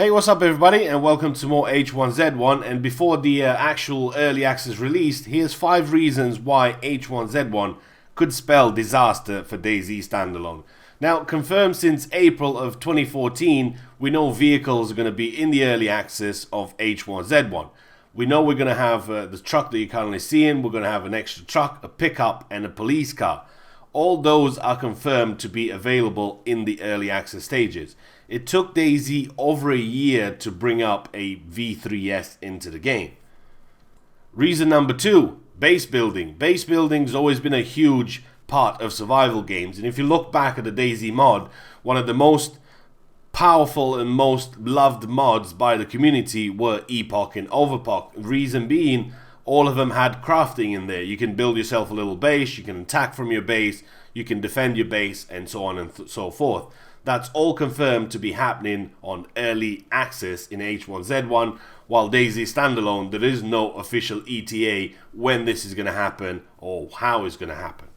Hey, what's up everybody, and welcome to more H1Z1. And before the actual early access release, here's 5 reasons why H1Z1 could spell disaster for DayZ standalone. Now, confirmed since April of 2014, we know vehicles are going to be in the early access of H1Z1. We know we're going to have the truck that you're currently seeing, we're going to have an extra truck, a pickup, and a police car. All those are confirmed to be available in the early access stages. It took DayZ over a year to bring up a V3S into the game. Reason number 2, base building. Base building's always been a huge part of survival games, and if you look back at the DayZ mod, one of the most powerful and most loved mods by the community were Epoch and Overpoch. Reason being, all of them had crafting in there. You can build yourself a little base, you can attack from your base, you can defend your base, and so on and so forth. That's all confirmed to be happening on early access in H1Z1, while DayZ standalone, there is no official ETA when this is going to happen or how it's going to happen.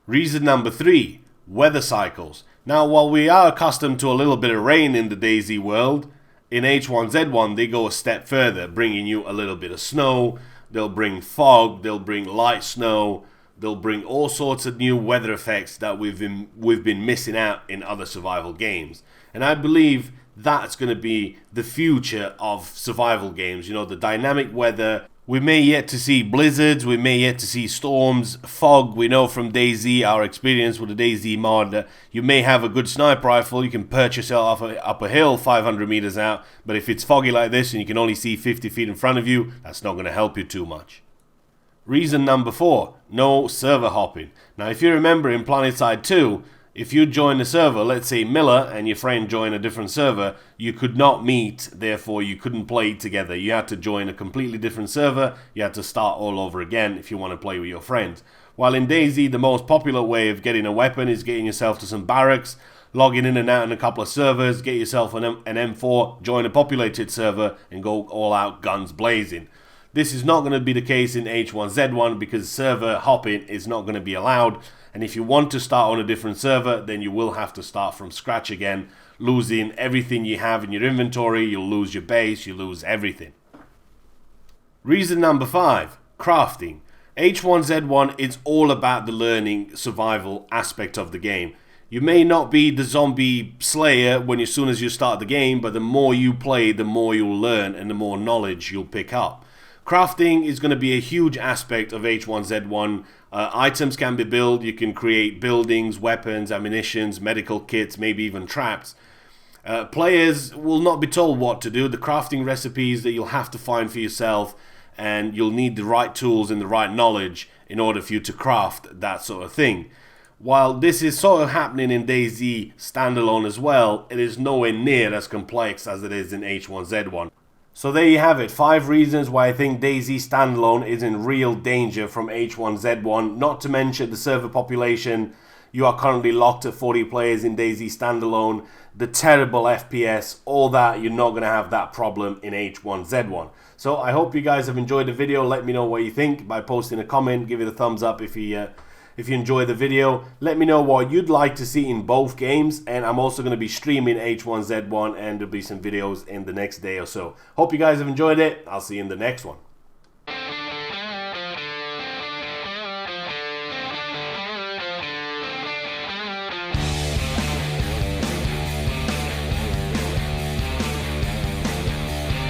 Reason number 3, weather cycles. Now, while we are accustomed to a little bit of rain in the DayZ world, in H1Z1 they go a step further, bringing you a little bit of snow. They'll bring fog, they'll bring light snow, they'll bring all sorts of new weather effects that we've been missing out in other survival games. And I believe that's going to be the future of survival games. You know, the dynamic weather. We may yet to see blizzards, we may yet to see storms, fog. We know from DayZ, our experience with the DayZ mod, you may have a good sniper rifle, you can perch yourself up a hill 500 meters out, but if it's foggy like this and you can only see 50 feet in front of you, that's not going to help you too much. Reason number 4, no server hopping. Now, if you remember in PlanetSide 2, if you join a server, let's say Miller, and your friend join a different server, you could not meet, therefore you couldn't play together. You had to join a completely different server, you had to start all over again if you want to play with your friends. While in DayZ, the most popular way of getting a weapon is getting yourself to some barracks, logging in and out in a couple of servers, get yourself an M4, join a populated server, and go all out guns blazing. This is not going to be the case in H1Z1 because server hopping is not going to be allowed. And if you want to start on a different server, then you will have to start from scratch again, losing everything you have in your inventory. You'll lose your base, you lose everything. Reason number 5, crafting. H1Z1 is all about the learning survival aspect of the game. You may not be the zombie slayer as soon as you start the game, but the more you play, the more you'll learn and the more knowledge you'll pick up. Crafting is going to be a huge aspect of H1Z1. Items can be built, you can create buildings, weapons, ammunitions, medical kits, maybe even traps. Players will not be told what to do. The crafting recipes that you'll have to find for yourself, and you'll need the right tools and the right knowledge in order for you to craft that sort of thing. While this is sort of happening in DayZ standalone as well, it is nowhere near as complex as it is in H1Z1. So there you have it, 5 reasons why I think DayZ standalone is in real danger from H1Z1, not to mention the server population. You are currently locked at 40 players in DayZ standalone, the terrible FPS, all that. You're not going to have that problem in H1Z1. So I hope you guys have enjoyed the video. Let me know what you think by posting a comment, give it a thumbs up if you enjoy the video. Let me know what you'd like to see in both games, and I'm also going to be streaming H1Z1, and there'll be some videos in the next day or so. Hope you guys have enjoyed it. I'll see you in the next one.